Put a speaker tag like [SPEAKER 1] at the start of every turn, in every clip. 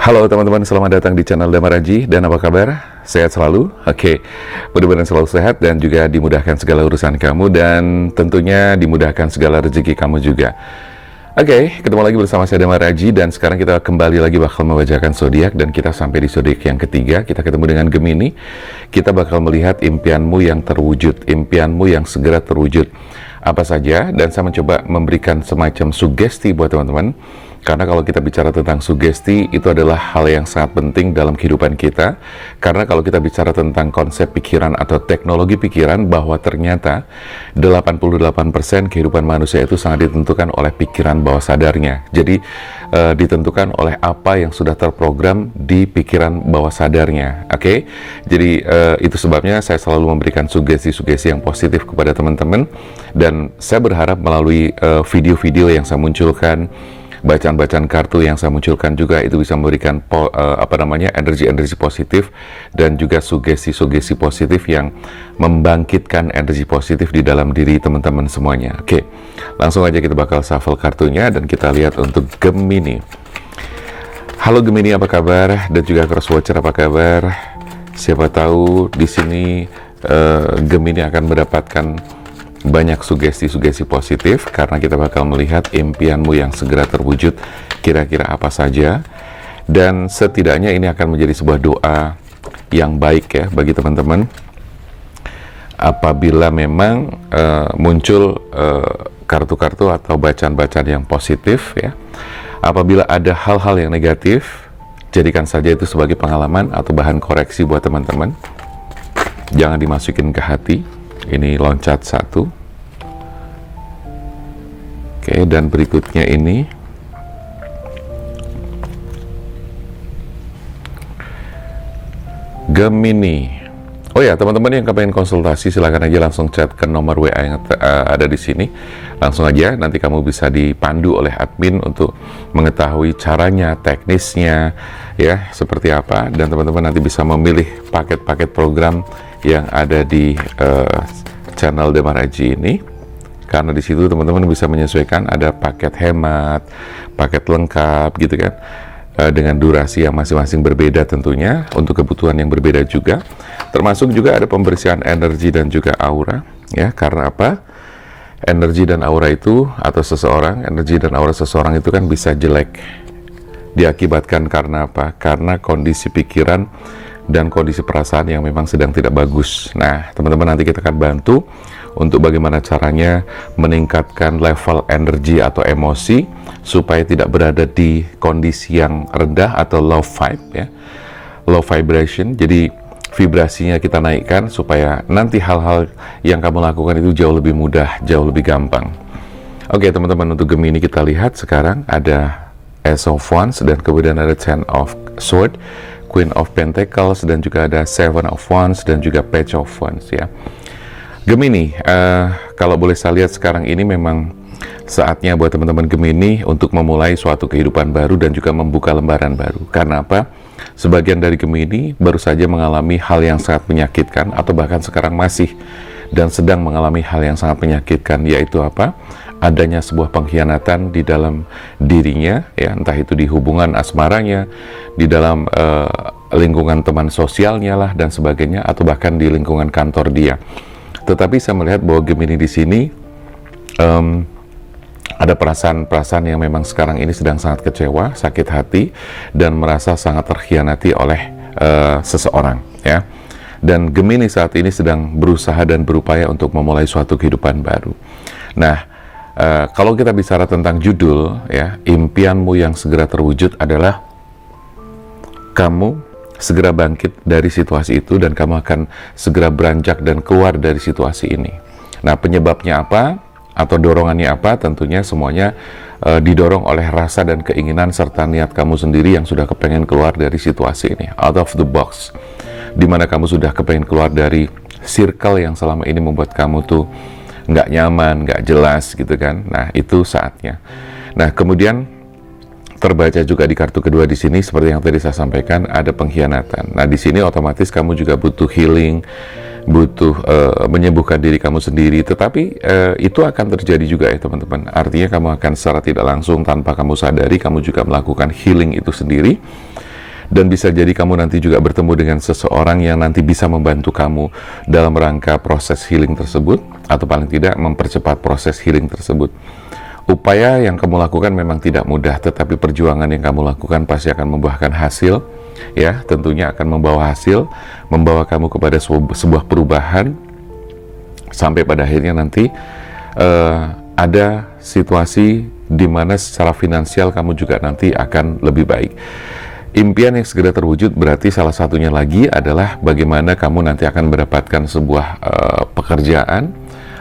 [SPEAKER 1] Halo teman-teman, selamat datang di channel Damar Aji. Dan apa kabar? Sehat selalu? Oke, mudah-mudahan selalu sehat dan juga dimudahkan segala urusan kamu, dan tentunya dimudahkan segala rezeki kamu juga. Oke, ketemu lagi bersama saya Damar Aji, dan sekarang kita kembali lagi bakal membacakan zodiak, dan kita sampai di zodiak yang ketiga. Kita ketemu dengan Gemini. Kita bakal melihat impianmu yang terwujud, impianmu yang segera terwujud apa saja, dan saya mencoba memberikan semacam sugesti buat teman-teman. Karena kalau kita bicara tentang sugesti, itu adalah hal yang sangat penting dalam kehidupan kita. Karena kalau kita bicara tentang konsep pikiran atau teknologi pikiran, bahwa ternyata 88% kehidupan manusia itu sangat ditentukan oleh pikiran bawah sadarnya. Jadi ditentukan oleh apa yang sudah terprogram di pikiran bawah sadarnya. Oke? Jadi itu sebabnya saya selalu memberikan sugesti-sugesti yang positif kepada teman-teman. Dan saya berharap melalui video-video yang saya munculkan, bacaan-bacaan kartu yang saya munculkan juga, itu bisa memberikan energi-energi positif dan juga sugesti-sugesti positif yang membangkitkan energi positif di dalam diri teman-teman semuanya. Oke, langsung aja kita bakal shuffle kartunya dan kita lihat untuk Gemini. Halo Gemini, apa kabar? Dan juga cross watcher, apa kabar? Siapa tahu di sini Gemini akan mendapatkan banyak sugesti-sugesti positif, karena kita bakal melihat impianmu yang segera terwujud kira-kira apa saja. Dan setidaknya ini akan menjadi sebuah doa yang baik ya bagi teman-teman apabila memang muncul kartu-kartu atau bacaan-bacaan yang positif ya. Apabila ada hal-hal yang negatif, jadikan saja itu sebagai pengalaman atau bahan koreksi buat teman-teman. Jangan dimasukin ke hati. Ini loncat satu. Oke, dan berikutnya ini Gemini. Oh ya, teman-teman yang kepengen konsultasi, silakan aja langsung chat ke nomor WA yang ada di sini. Langsung aja, nanti kamu bisa dipandu oleh admin untuk mengetahui caranya, teknisnya, ya, seperti apa. Dan teman-teman nanti bisa memilih paket-paket program yang ada di channel Damar Aji ini, karena di situ teman-teman bisa menyesuaikan, ada paket hemat, paket lengkap gitu kan, dengan durasi yang masing-masing berbeda tentunya, untuk kebutuhan yang berbeda juga. Termasuk juga ada pembersihan energi dan juga aura ya. Karena apa? Energi dan aura itu, atau seseorang, energi dan aura seseorang itu kan bisa jelek diakibatkan karena apa? Karena kondisi pikiran dan kondisi perasaan yang memang sedang tidak bagus. Nah, teman-teman, nanti kita akan bantu untuk bagaimana caranya meningkatkan level energi atau emosi supaya tidak berada di kondisi yang rendah atau low vibe ya, low vibration. Jadi vibrasinya kita naikkan supaya nanti hal-hal yang kamu lakukan itu jauh lebih mudah, jauh lebih gampang. Oke teman-teman, untuk Gemini kita lihat sekarang ada Ace of Wands, dan kemudian ada Ten of Swords, Queen of Pentacles, dan juga ada Seven of Wands, dan juga Page of Wands ya. Gemini, kalau boleh saya lihat sekarang ini memang saatnya buat teman-teman Gemini untuk memulai suatu kehidupan baru dan juga membuka lembaran baru. Karena apa? Sebagian dari Gemini baru saja mengalami hal yang sangat menyakitkan, atau bahkan sekarang masih dan sedang mengalami hal yang sangat menyakitkan, yaitu apa? Adanya sebuah pengkhianatan di dalam dirinya ya, entah itu di hubungan asmaranya, di dalam lingkungan teman sosialnya lah dan sebagainya, atau bahkan di lingkungan kantor dia. Tetapi saya melihat bahwa Gemini di sini ada perasaan-perasaan yang memang sekarang ini sedang sangat kecewa, sakit hati, dan merasa sangat terkhianati oleh seseorang ya. Dan Gemini saat ini sedang berusaha dan berupaya untuk memulai suatu kehidupan baru. Nah, kalau kita bicara tentang judul ya, impianmu yang segera terwujud adalah kamu segera bangkit dari situasi itu, dan kamu akan segera beranjak dan keluar dari situasi ini. Nah, penyebabnya apa atau dorongannya apa? Tentunya semuanya didorong oleh rasa dan keinginan serta niat kamu sendiri yang sudah kepengen keluar dari situasi ini, out of the box, dimana kamu sudah kepengen keluar dari circle yang selama ini membuat kamu tuh nggak nyaman, nggak jelas gitu kan. Nah, itu saatnya. Nah, kemudian terbaca juga di kartu kedua di sini, seperti yang tadi saya sampaikan, ada pengkhianatan. Nah, di sini otomatis kamu juga butuh healing, butuh menyembuhkan diri kamu sendiri. Tetapi itu akan terjadi juga ya teman-teman. Artinya kamu akan secara tidak langsung, tanpa kamu sadari, kamu juga melakukan healing itu sendiri. Dan bisa jadi kamu nanti juga bertemu dengan seseorang yang nanti bisa membantu kamu dalam rangka proses healing tersebut, atau paling tidak mempercepat proses healing tersebut. Upaya yang kamu lakukan memang tidak mudah, tetapi perjuangan yang kamu lakukan pasti akan membuahkan hasil, ya, tentunya akan membawa hasil, membawa kamu kepada sebuah perubahan, sampai pada akhirnya nanti ada situasi di mana secara finansial kamu juga nanti akan lebih baik. Impian yang segera terwujud berarti salah satunya lagi adalah bagaimana kamu nanti akan mendapatkan sebuah pekerjaan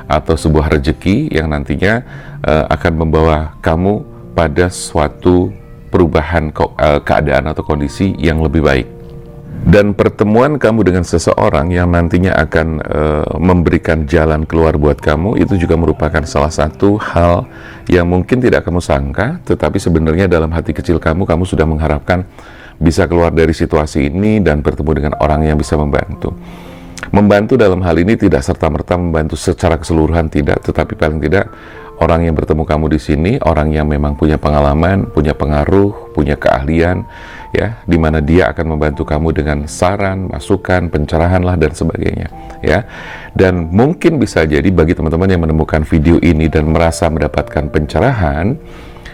[SPEAKER 1] atau sebuah rezeki yang nantinya akan membawa kamu pada suatu perubahan keadaan atau kondisi yang lebih baik. Dan pertemuan kamu dengan seseorang yang nantinya akan memberikan jalan keluar buat kamu, itu juga merupakan salah satu hal yang mungkin tidak kamu sangka, tetapi sebenarnya dalam hati kecil kamu sudah mengharapkan bisa keluar dari situasi ini dan bertemu dengan orang yang bisa membantu. Membantu dalam hal ini tidak serta-merta membantu secara keseluruhan, tidak, tetapi paling tidak orang yang bertemu kamu di sini, orang yang memang punya pengalaman, punya pengaruh, punya keahlian, ya, di mana dia akan membantu kamu dengan saran, masukan, pencerahan lah dan sebagainya, ya. Dan mungkin bisa jadi bagi teman-teman yang menemukan video ini dan merasa mendapatkan pencerahan,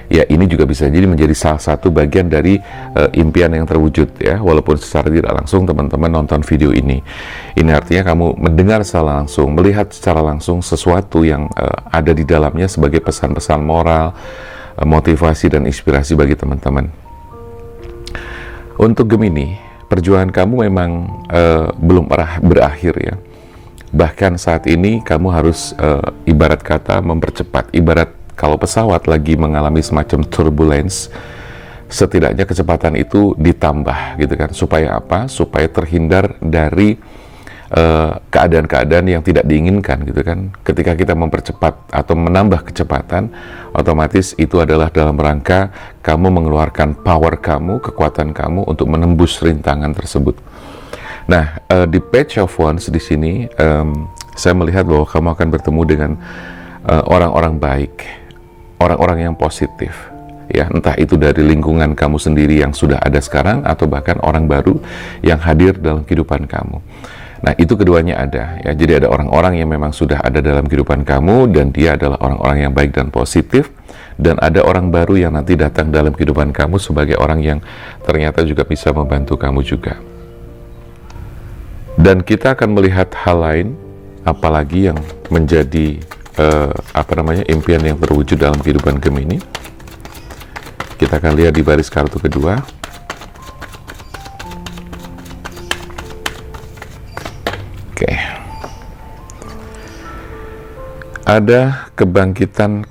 [SPEAKER 1] ya, ini juga bisa jadi menjadi salah satu bagian dari impian yang terwujud, ya, walaupun secara tidak langsung teman-teman nonton video ini. Ini artinya kamu mendengar secara langsung, melihat secara langsung sesuatu yang ada di dalamnya sebagai pesan-pesan moral, motivasi dan inspirasi bagi teman-teman. Untuk Gemini, perjuangan kamu memang belum berakhir, ya. Bahkan saat ini kamu harus ibarat kata mempercepat, ibarat kalau pesawat lagi mengalami semacam turbulence, setidaknya kecepatan itu ditambah, gitu kan. Supaya apa? Supaya terhindar dari keadaan-keadaan yang tidak diinginkan, gitu kan. Ketika kita mempercepat atau menambah kecepatan, otomatis itu adalah dalam rangka kamu mengeluarkan power kamu, kekuatan kamu untuk menembus rintangan tersebut. Nah, di Page of Wands di sini, saya melihat bahwa kamu akan bertemu dengan orang-orang baik, orang-orang yang positif, ya, entah itu dari lingkungan kamu sendiri yang sudah ada sekarang atau bahkan orang baru yang hadir dalam kehidupan kamu. Nah, itu keduanya ada, ya. Jadi ada orang-orang yang memang sudah ada dalam kehidupan kamu dan dia adalah orang-orang yang baik dan positif, dan ada orang baru yang nanti datang dalam kehidupan kamu sebagai orang yang ternyata juga bisa membantu kamu juga. Dan kita akan melihat hal lain, apalagi yang menjadi impian yang terwujud dalam kehidupan Gemini. Kita akan lihat di baris kartu kedua. Oke. Ada kebangkitan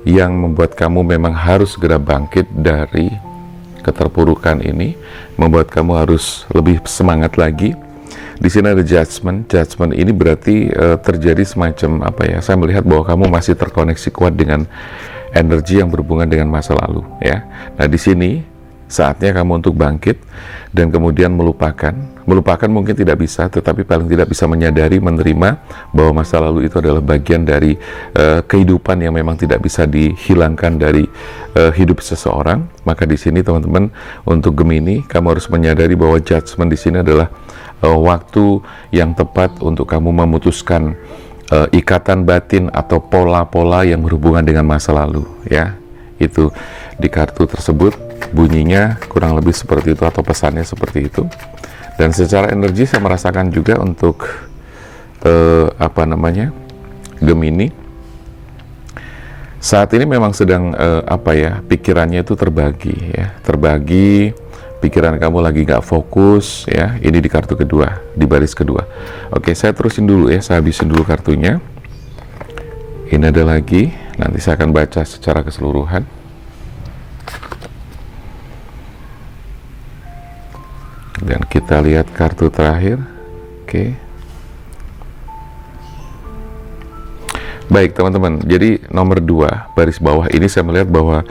[SPEAKER 1] yang membuat kamu memang harus segera bangkit dari keterpurukan ini, membuat kamu harus lebih semangat lagi. Di sini ada judgment. Judgment ini berarti terjadi semacam apa, ya? Saya melihat bahwa kamu masih terkoneksi kuat dengan energi yang berhubungan dengan masa lalu, ya. Nah, di sini saatnya kamu untuk bangkit dan kemudian melupakan mungkin tidak bisa, tetapi paling tidak bisa menyadari, menerima bahwa masa lalu itu adalah bagian dari kehidupan yang memang tidak bisa dihilangkan dari hidup seseorang. Maka di sini teman-teman, untuk Gemini, kamu harus menyadari bahwa judgment di sini adalah waktu yang tepat untuk kamu memutuskan ikatan batin atau pola-pola yang berhubungan dengan masa lalu, ya. Itu di kartu tersebut bunyinya kurang lebih seperti itu, atau pesannya seperti itu. Dan secara energi saya merasakan juga untuk Gemini saat ini memang sedang pikirannya itu terbagi, ya, pikiran kamu lagi nggak fokus, ya. Ini di kartu kedua, di baris kedua. Oke, saya terusin dulu, ya, saya habisin dulu kartunya. Ini ada lagi, nanti saya akan baca secara keseluruhan. Dan kita lihat kartu terakhir. Oke. Baik teman-teman, jadi nomor 2 baris bawah ini saya melihat bahwa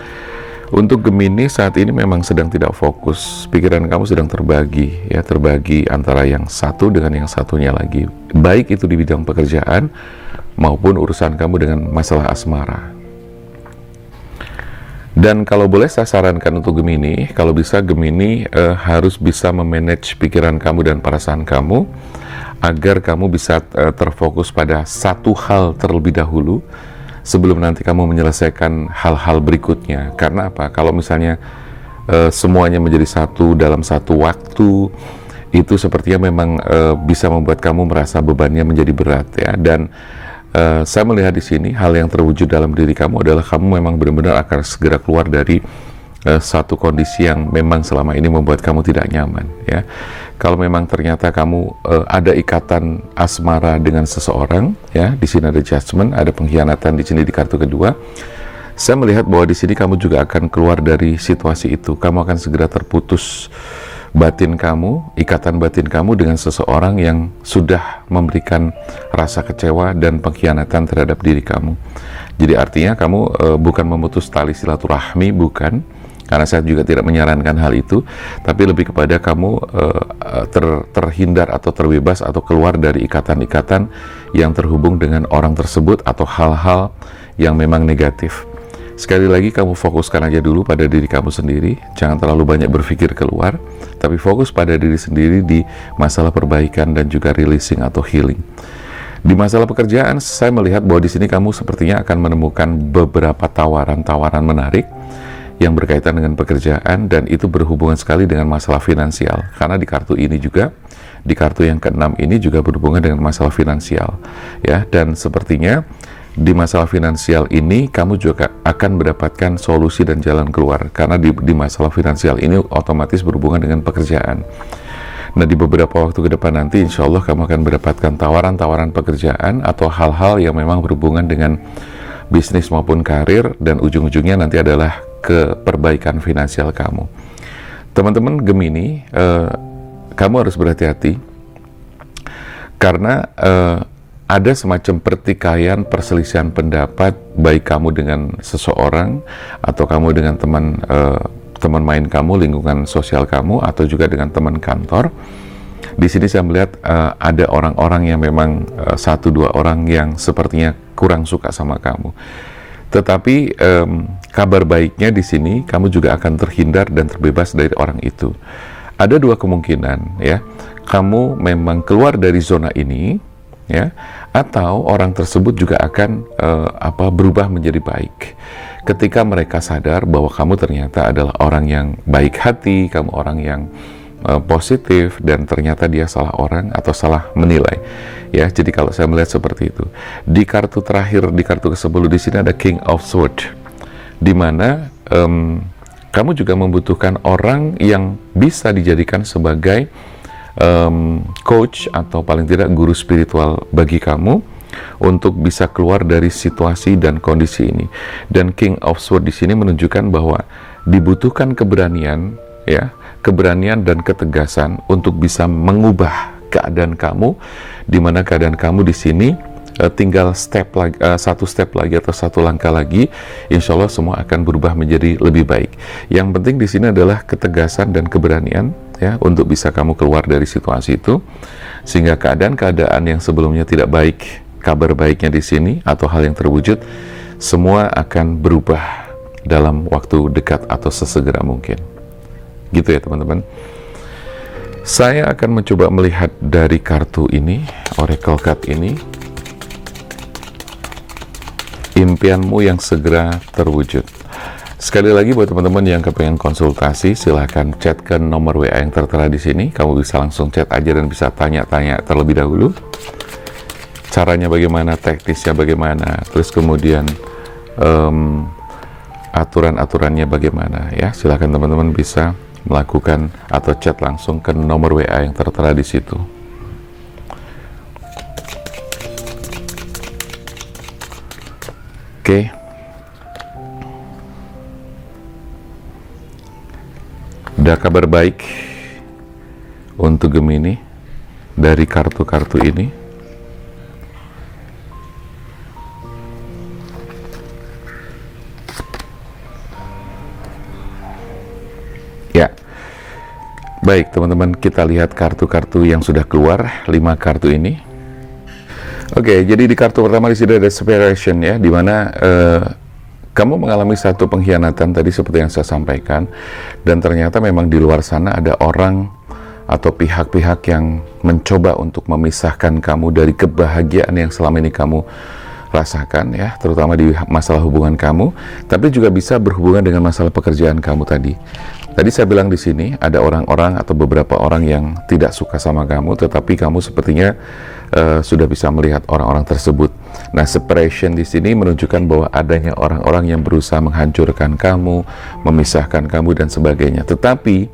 [SPEAKER 1] untuk Gemini saat ini memang sedang tidak fokus. Pikiran kamu sedang terbagi, ya, terbagi antara yang satu dengan yang satunya lagi. Baik itu di bidang pekerjaan maupun urusan kamu dengan masalah asmara. Dan kalau boleh saya sarankan untuk Gemini, kalau bisa Gemini harus bisa memanage pikiran kamu dan perasaan kamu agar kamu bisa terfokus pada satu hal terlebih dahulu sebelum nanti kamu menyelesaikan hal-hal berikutnya. Karena apa? Kalau misalnya semuanya menjadi satu dalam satu waktu, itu sepertinya memang bisa membuat kamu merasa bebannya menjadi berat ya. Dan saya melihat di sini hal yang terwujud dalam diri kamu adalah kamu memang benar-benar akan segera keluar dari satu kondisi yang memang selama ini membuat kamu tidak nyaman ya. Kalau memang ternyata kamu ada ikatan asmara dengan seseorang ya, di sini ada judgment, ada pengkhianatan di sini di kartu kedua. Saya melihat bahwa di sini kamu juga akan keluar dari situasi itu. Kamu akan segera terputus batin kamu, ikatan batin kamu dengan seseorang yang sudah memberikan rasa kecewa dan pengkhianatan terhadap diri kamu. Jadi artinya kamu bukan memutus tali silaturahmi, bukan, karena saya juga tidak menyarankan hal itu, tapi lebih kepada kamu terhindar atau terbebas atau keluar dari ikatan-ikatan yang terhubung dengan orang tersebut atau hal-hal yang memang negatif. Sekali lagi, kamu fokuskan aja dulu pada diri kamu sendiri, jangan terlalu banyak berpikir keluar, tapi fokus pada diri sendiri di masalah perbaikan dan juga releasing atau healing. Di masalah pekerjaan, saya melihat bahwa di sini kamu sepertinya akan menemukan beberapa tawaran-tawaran menarik yang berkaitan dengan pekerjaan, dan itu berhubungan sekali dengan masalah finansial, karena di kartu ini juga, di kartu yang keenam ini juga berhubungan dengan masalah finansial ya. Dan sepertinya di masalah finansial ini kamu juga akan mendapatkan solusi dan jalan keluar, karena di masalah finansial ini otomatis berhubungan dengan pekerjaan. Nah, di beberapa waktu ke depan nanti insya Allah kamu akan mendapatkan tawaran-tawaran pekerjaan atau hal-hal yang memang berhubungan dengan bisnis maupun karir, dan ujung-ujungnya nanti adalah ke perbaikan finansial kamu. Teman-teman Gemini, kamu harus berhati-hati karena ada semacam pertikaian, perselisihan pendapat, baik kamu dengan seseorang atau kamu dengan teman main kamu, lingkungan sosial kamu, atau juga dengan teman kantor. Di sini saya melihat ada orang-orang yang memang satu dua orang yang sepertinya kurang suka sama kamu. Tetapi kabar baiknya di sini kamu juga akan terhindar dan terbebas dari orang itu. Ada dua kemungkinan ya, kamu memang keluar dari zona ini ya, atau orang tersebut juga akan berubah menjadi baik ketika mereka sadar bahwa kamu ternyata adalah orang yang baik hati, kamu orang yang positif, dan ternyata dia salah orang atau salah menilai ya. Jadi kalau saya melihat seperti itu, di kartu terakhir, di kartu ke-10 di sini ada King of Swords, di mana kamu juga membutuhkan orang yang bisa dijadikan sebagai coach atau paling tidak guru spiritual bagi kamu untuk bisa keluar dari situasi dan kondisi ini. Dan King of Swords di sini menunjukkan bahwa dibutuhkan keberanian ya, keberanian dan ketegasan untuk bisa mengubah keadaan kamu, di mana keadaan kamu di sini tinggal satu step lagi atau satu langkah lagi, insya Allah semua akan berubah menjadi lebih baik. Yang penting di sini adalah ketegasan dan keberanian ya, untuk bisa kamu keluar dari situasi itu, sehingga keadaan-keadaan yang sebelumnya tidak baik, kabar baiknya di sini atau hal yang terwujud, semua akan berubah dalam waktu dekat atau sesegera mungkin. Gitu ya teman-teman. Saya akan mencoba melihat dari kartu ini, Oracle Card ini, impianmu yang segera terwujud. Sekali lagi buat teman-teman yang kepengen konsultasi, silahkan chat ke nomor WA yang tertera di sini. Kamu bisa langsung chat aja dan bisa tanya-tanya terlebih dahulu. Caranya bagaimana, teknisnya bagaimana, terus kemudian aturan-aturannya bagaimana ya. Silahkan teman-teman bisa melakukan atau chat langsung ke nomor WA yang tertera di situ. Oke. Ada kabar baik untuk Gemini dari kartu-kartu ini. Ya, baik teman-teman, kita lihat kartu-kartu yang sudah keluar, 5 kartu ini. Oke, jadi di kartu pertama di sini ada separation ya, di mana kamu mengalami satu pengkhianatan tadi seperti yang saya sampaikan, dan ternyata memang di luar sana ada orang atau pihak-pihak yang mencoba untuk memisahkan kamu dari kebahagiaan yang selama ini kamu rasakan, ya, terutama di masalah hubungan kamu, tapi juga bisa berhubungan dengan masalah pekerjaan kamu tadi. Tadi saya bilang di sini ada orang-orang atau beberapa orang yang tidak suka sama kamu, tetapi kamu sepertinya sudah bisa melihat orang-orang tersebut. Nah, separation di sini menunjukkan bahwa adanya orang-orang yang berusaha menghancurkan kamu, memisahkan kamu dan sebagainya. Tetapi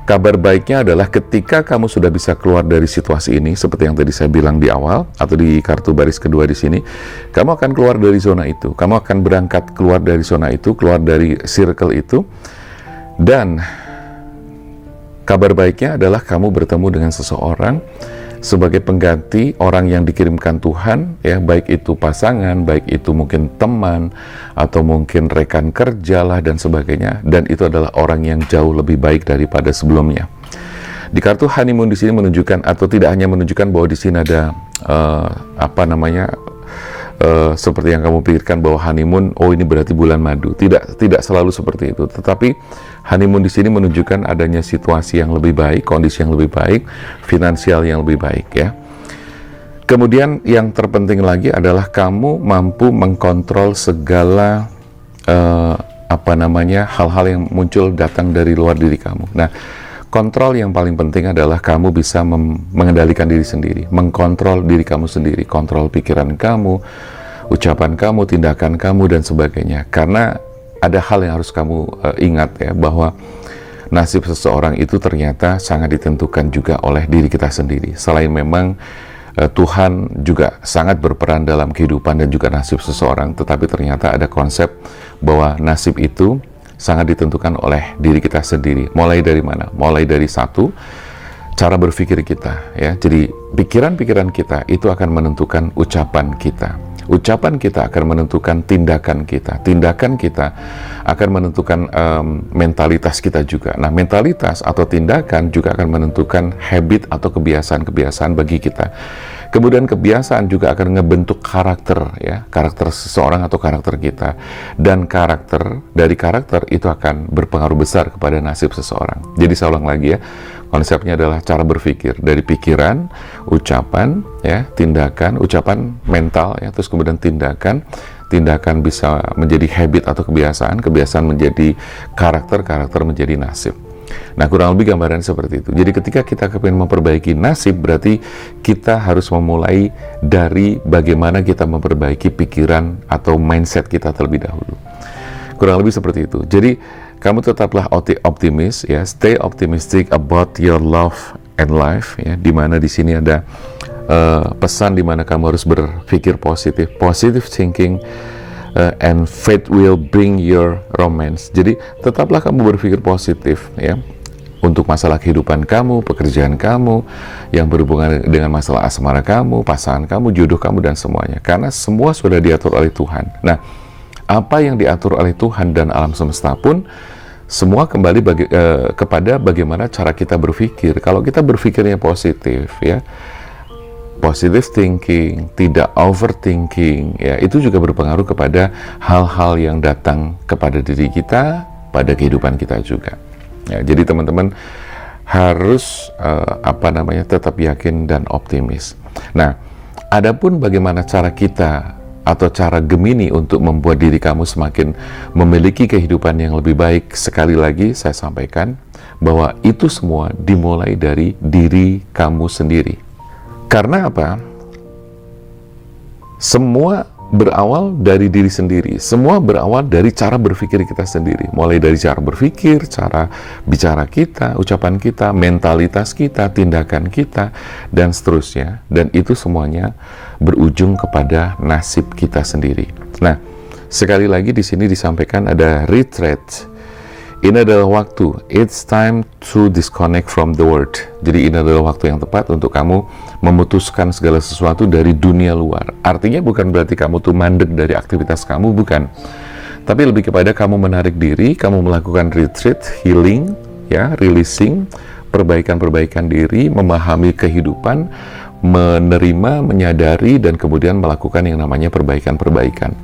[SPEAKER 1] kabar baiknya adalah ketika kamu sudah bisa keluar dari situasi ini, seperti yang tadi saya bilang di awal atau di kartu baris kedua di sini, kamu akan keluar dari zona itu. Kamu akan berangkat keluar dari zona itu, keluar dari circle itu. Dan kabar baiknya adalah kamu bertemu dengan seseorang sebagai pengganti orang yang dikirimkan Tuhan, ya, baik itu pasangan, baik itu mungkin teman atau mungkin rekan kerja lah dan sebagainya, dan itu adalah orang yang jauh lebih baik daripada sebelumnya. Di kartu honeymoon di sini menunjukkan, atau tidak hanya menunjukkan bahwa di sini ada seperti yang kamu pikirkan bahwa honeymoon, oh ini berarti bulan madu. Tidak selalu seperti itu. Tetapi honeymoon di sini menunjukkan adanya situasi yang lebih baik, kondisi yang lebih baik, finansial yang lebih baik, ya. Kemudian yang terpenting lagi adalah kamu mampu mengkontrol segala hal-hal yang muncul datang dari luar diri kamu. Nah, kontrol yang paling penting adalah kamu bisa mengendalikan diri sendiri, mengkontrol diri kamu sendiri, kontrol pikiran kamu, ucapan kamu, tindakan kamu, dan sebagainya. Karena ada hal yang harus kamu ingat, ya, bahwa nasib seseorang itu ternyata sangat ditentukan juga oleh diri kita sendiri. Selain memang Tuhan juga sangat berperan dalam kehidupan dan juga nasib seseorang, tetapi ternyata ada konsep bahwa nasib itu sangat ditentukan oleh diri kita sendiri. Mulai dari mana? Mulai dari satu, cara berpikir kita, ya. Jadi pikiran-pikiran kita itu akan menentukan ucapan kita. Ucapan kita akan menentukan tindakan kita. Tindakan kita akan menentukan mentalitas kita juga. Nah, mentalitas atau tindakan juga akan menentukan habit atau kebiasaan-kebiasaan bagi kita. Kemudian kebiasaan juga akan ngebentuk karakter, ya, karakter seseorang atau karakter kita. Dan dari karakter itu akan berpengaruh besar kepada nasib seseorang. Jadi saya ulang lagi, ya, konsepnya adalah cara berpikir dari pikiran, ucapan, ya, tindakan, ucapan mental, ya, terus kemudian tindakan bisa menjadi habit atau kebiasaan menjadi karakter menjadi nasib. Nah, kurang lebih gambaran seperti itu. Jadi ketika kita ingin memperbaiki nasib, berarti kita harus memulai dari bagaimana kita memperbaiki pikiran atau mindset kita terlebih dahulu. Kurang lebih seperti itu. Jadi kamu tetaplah optimis, ya, stay optimistic about your love and life, ya, dimana di sini ada pesan dimana kamu harus berpikir positive thinking, and faith will bring your romance. Jadi tetaplah kamu berpikir positif, ya, untuk masalah kehidupan kamu, pekerjaan kamu, yang berhubungan dengan masalah asmara kamu, pasangan kamu, jodoh kamu, dan semuanya. Karena semua sudah diatur oleh Tuhan. Nah, apa yang diatur oleh Tuhan dan alam semesta pun semua kembali kepada bagaimana cara kita berpikir. Kalau kita berpikirnya positif, ya, positive thinking, tidak overthinking, ya, itu juga berpengaruh kepada hal-hal yang datang kepada diri kita, pada kehidupan kita juga. Ya, jadi teman-teman harus tetap yakin dan optimis. Nah, adapun bagaimana cara kita atau cara Gemini untuk membuat diri kamu semakin memiliki kehidupan yang lebih baik, sekali lagi saya sampaikan bahwa itu semua dimulai dari diri kamu sendiri. Karena apa? Semua berawal dari diri sendiri. Semua berawal dari cara berpikir kita sendiri. Mulai dari cara berpikir, cara bicara kita, ucapan kita, mentalitas kita, tindakan kita, dan seterusnya. Dan itu semuanya berujung kepada nasib kita sendiri. Nah, sekali lagi di sini disampaikan ada retreat. Ini adalah waktu, it's time to disconnect from the world. Jadi ini adalah waktu yang tepat untuk kamu memutuskan segala sesuatu dari dunia luar. Artinya bukan berarti kamu tuh mandek dari aktivitas kamu, bukan. Tapi lebih kepada kamu menarik diri, kamu melakukan retreat, healing, ya, releasing, perbaikan-perbaikan diri, memahami kehidupan, menerima, menyadari, dan kemudian melakukan yang namanya perbaikan-perbaikan.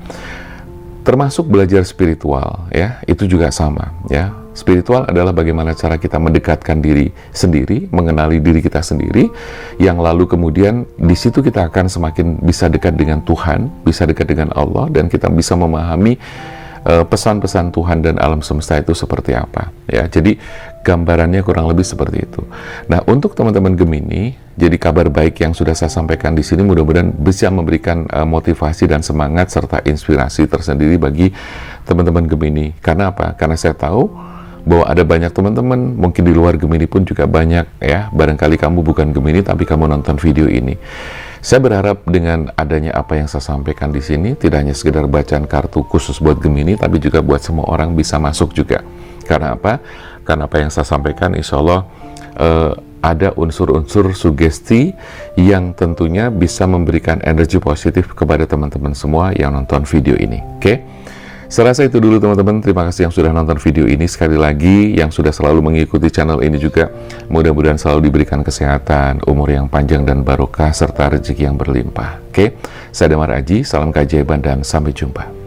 [SPEAKER 1] Termasuk belajar spiritual, ya, itu juga sama, ya. Spiritual adalah bagaimana cara kita mendekatkan diri sendiri, mengenali diri kita sendiri, yang lalu kemudian di situ kita akan semakin bisa dekat dengan Tuhan, bisa dekat dengan Allah, dan kita bisa memahami pesan-pesan Tuhan dan alam semesta itu seperti apa, ya. Jadi gambarannya kurang lebih seperti itu. Nah, untuk teman-teman Gemini, jadi kabar baik yang sudah saya sampaikan di sini mudah-mudahan bisa memberikan motivasi dan semangat serta inspirasi tersendiri bagi teman-teman Gemini. Karena apa? Karena saya tahu bahwa ada banyak teman-teman, mungkin di luar Gemini pun juga banyak, ya. Barangkali kamu bukan Gemini tapi kamu nonton video ini. Saya berharap dengan adanya apa yang saya sampaikan di sini, tidak hanya sekedar bacaan kartu khusus buat Gemini, tapi juga buat semua orang bisa masuk juga. Karena apa? Karena apa yang saya sampaikan, insya Allah ada unsur-unsur sugesti yang tentunya bisa memberikan energi positif kepada teman-teman semua yang nonton video ini. Oke? Saya rasa itu dulu teman-teman. Terima kasih yang sudah nonton video ini. Sekali lagi yang sudah selalu mengikuti channel ini juga, mudah-mudahan selalu diberikan kesehatan, umur yang panjang dan barokah, serta rezeki yang berlimpah. Oke, saya Damar Aji, salam keajaiban dan sampai jumpa.